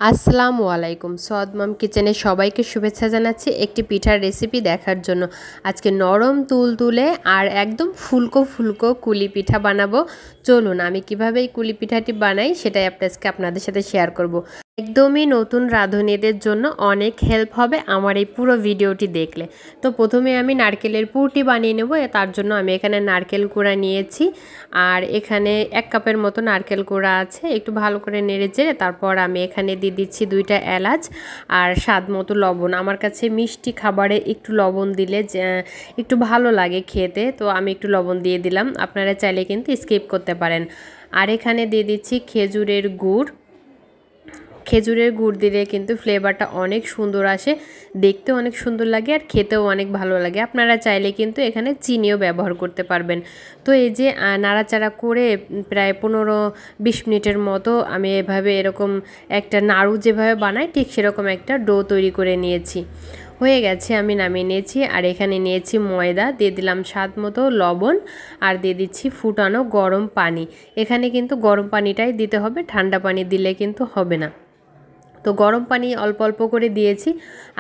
আসসালামু আলাইকুম। সদ মাম কিচেনে সবাইকে শুভেচ্ছা জানাচ্ছি একটি পিঠার রেসিপি দেখার জন্য। আজকে নরম তুলতুলে আর একদম ফুলকো ফুলকো কুলি পিঠা বানাবো। চলুন আমি কিভাবে এই কুলি পিঠাটি বানাই সেটাই আজকে আপনাদের সাথে শেয়ার করব। একদমই নতুন রাঁধুনিদের জন্য অনেক হেল্প হবে আমার এই পুরো ভিডিওটি দেখলে। তো প্রথমে আমি নারকেলের পুরটি বানিয়ে নেব। তার জন্য আমি এখানে নারকেল কুড়া নিয়েছি আর এখানে 1 কাপের মতো নারকেল কুড়া আছে। একটু ভালো করে নেড়ে চেড়ে তারপর আমি এখানে দিয়ে দিচ্ছি 2টা এলাচ আর স্বাদ মতো লবণ। আমার কাছে মিষ্টি খাবারে একটু লবণ দিলে একটু ভালো লাগে খেতে, তো আমি একটু লবণ দিয়ে দিলাম। আপনারা চাইলে কিন্তু স্কিপ করতে পারেন। আর এখানে দিয়ে দিচ্ছি খেজুরের গুড়। খেজুরের গুড় দিলে কিন্তু ফ্লেভারটা অনেক সুন্দর আসে, দেখতে অনেক সুন্দর লাগে আর খেতেও অনেক ভালো লাগে। আপনারা চাইলে কিন্তু এখানে চিনিও ব্যবহার করতে পারবেন। তো এই যে নাড়াচাড়া করে প্রায় 15-20 মিনিটের মতো আমি এভাবে এরকম একটা নাড়ু যেভাবে বানাই ঠিক সেরকম একটা ডো তৈরি করে নিয়েছি। হয়ে গেছে, আমি নামিয়ে নিয়েছি। আর এখানে নিয়েছি ময়দা, দিয়ে দিলাম স্বাদ মতো লবণ আর দিয়ে দিচ্ছি ফুটানো গরম পানি। এখানে কিন্তু গরম পানিটাই দিতে হবে, ঠান্ডা পানি দিলে কিন্তু হবে না। তো গরম পানি অল্প অল্প করে দিয়েছি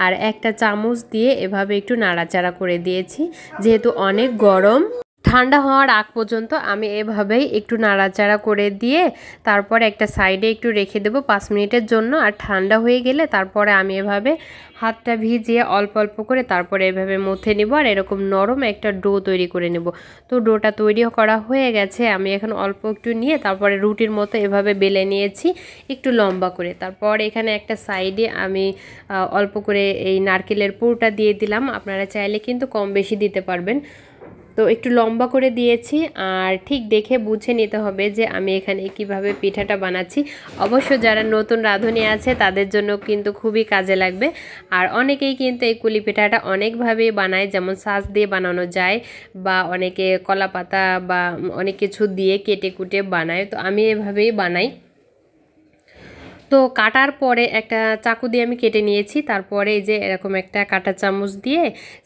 আর একটা চামচ দিয়ে এভাবে একটু নাড়াচাড়া করে দিয়েছি। যেহেতু অনেক গরম, ঠান্ডা হওয়ার আগ পর্যন্ত আমি এভাবেই একটু নাড়াচাড়া করে দিয়ে তারপর একটা সাইডে একটু রেখে দেবো 5 মিনিটের জন্য। আর ঠান্ডা হয়ে গেলে তারপরে আমি এভাবে হাতটা ভিজিয়ে অল্প অল্প করে তারপরে এভাবে মথে নেব আর এরকম নরম একটা ডো তৈরি করে নেব। তো ডোটা তৈরি করা হয়ে গেছে। আমি এখন অল্প একটু নিয়ে তারপরে রুটির মতো এভাবে বেলে নিয়েছি একটু লম্বা করে। তারপর এখানে একটা সাইডে আমি অল্প করে এই নারকেলের পুরটা দিয়ে দিলাম। আপনারা চাইলে কিন্তু কম বেশি দিতে পারবেন। তো একটু লম্বা করে দিয়েছি আর ঠিক দেখে বুঝে নিতে হবে যে আমি এখানে কিভাবে পিঠাটা বানাচ্ছি। অবশ্য যারা নতুন রাঁধুনি আছে তাদের জন্য কিন্তু খুবই কাজে লাগবে। আর অনেকেই কিন্তু এই কুলি পিঠাটা অনেকভাবেই বানায়, যেমন সাজ দিয়ে বানানো যায় বা অনেকে কলা পাতা বা অনেক কিছু দিয়ে কেটে কুটে বানায়। তো আমি এভাবেই বানাই। তো কাটার পরে একটা চাকু দিয়ে আমি কেটে নিয়েছি। তারপরে এই যে এরকম একটা কাঁটা চামচ দিয়ে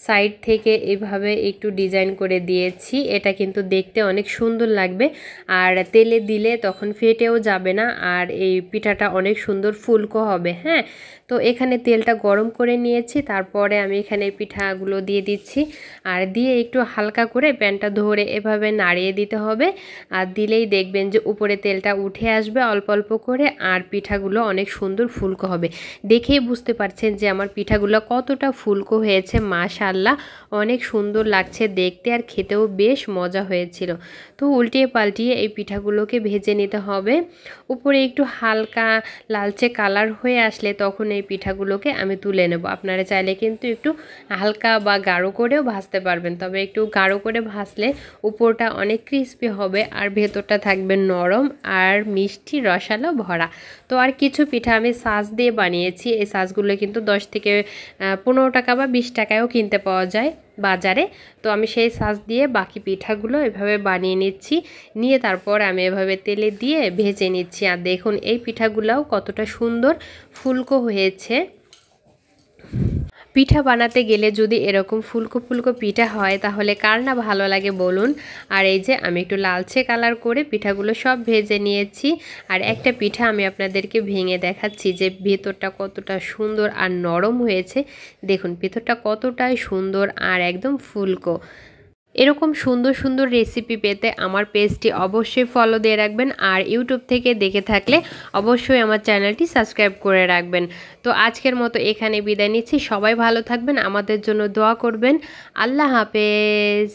সাইড থেকে এইভাবে একটু ডিজাইন করে দিয়েছি। এটা কিন্তু দেখতে অনেক সুন্দর লাগবে আর তেলে দিলে তখন ফেটেও যাবে না আর এই পিঠাটা অনেক সুন্দর ফুলকো হবে। হ্যাঁ, তো এখানে তেলটা গরম করে নিয়েছি। তারপরে আমি এখানে পিঠাগুলো দিয়ে দিচ্ছি আর দিয়ে একটু হালকা করে প্যানটা ধরে এভাবে নাড়িয়ে দিতে হবে। আর দিলেই দেখবেন যে উপরে তেলটা উঠে আসবে অল্প অল্প করে আর পিঠাগুলো অনেক সুন্দর ফুলকো হবে। দেখেই বুঝতে পারছেন যে আমার পিঠাগুলো কতটা ফুলকো হয়েছে। মাশাআল্লাহ, অনেক সুন্দর লাগছে দেখতে আর খেতেও বেশ মজা হয়েছিল। তো উল্টিয়ে পাল্টিয়ে এই পিঠাগুলোকে ভেজে নিতে হবে। উপরে একটু হালকা লালচে কালার হয়ে আসলে তখন এই পিঠাগুলোকে আমি তুলে নেব। আপনারা চাইলে কিন্তু একটু হালকা বা গাঢ় করেও ভাজতে পারবেন, তবে একটু গাঢ় করে ভাজলে উপরটা অনেক ক্রিস্পি হবে আর ভেতরটা থাকবে নরম আর মিষ্টি রসালো ভরা। তো আর কিছু পিঠা আমি সাজ দিয়ে বানিয়েছি। এই সাজগুলো কিন্তু 10 থেকে 15 টাকা বা 20 টাকায়ও কিনতে পাওয়া যায় বাজারে। তো আমি সেই সাজ দিয়ে বাকি পিঠাগুলো এভাবে বানিয়ে নিচ্ছি, নিয়ে তারপর আমি এভাবে তেলে দিয়ে ভেজে নিচ্ছি। আর দেখুন এই পিঠাগুলোও কতটা সুন্দর ফুলকো হয়েছে। পিঠা বানাতে গেলে যদি এরকম ফুলকো ফুলকো পিঠা হয় তাহলে কার না ভালো লাগে বলুন। আর এই যে আমি একটু লালচে কালার করে পিঠাগুলো সব ভেজে নিয়েছি আর একটা পিঠা আমি আপনাদেরকে ভেঙে দেখাচ্ছি যে ভেতরটা কতটা সুন্দর আর নরম হয়েছে। দেখুন ভেতরটা কতটাই সুন্দর আর একদম ফুলকো। এরকম সুন্দর সুন্দর রেসিপি পেতে আমার পেজটি অবশ্যই ফলো দিয়ে রাখবেন আর ইউটিউব থেকে দেখে থাকলে অবশ্যই আমার চ্যানেলটি সাবস্ক্রাইব করে রাখবেন। তো আজকের মতো এখানে বিদায় নিচ্ছি। সবাই ভালো থাকবেন, আমাদের জন্য দোয়া করবেন। আল্লাহ হাফেজ।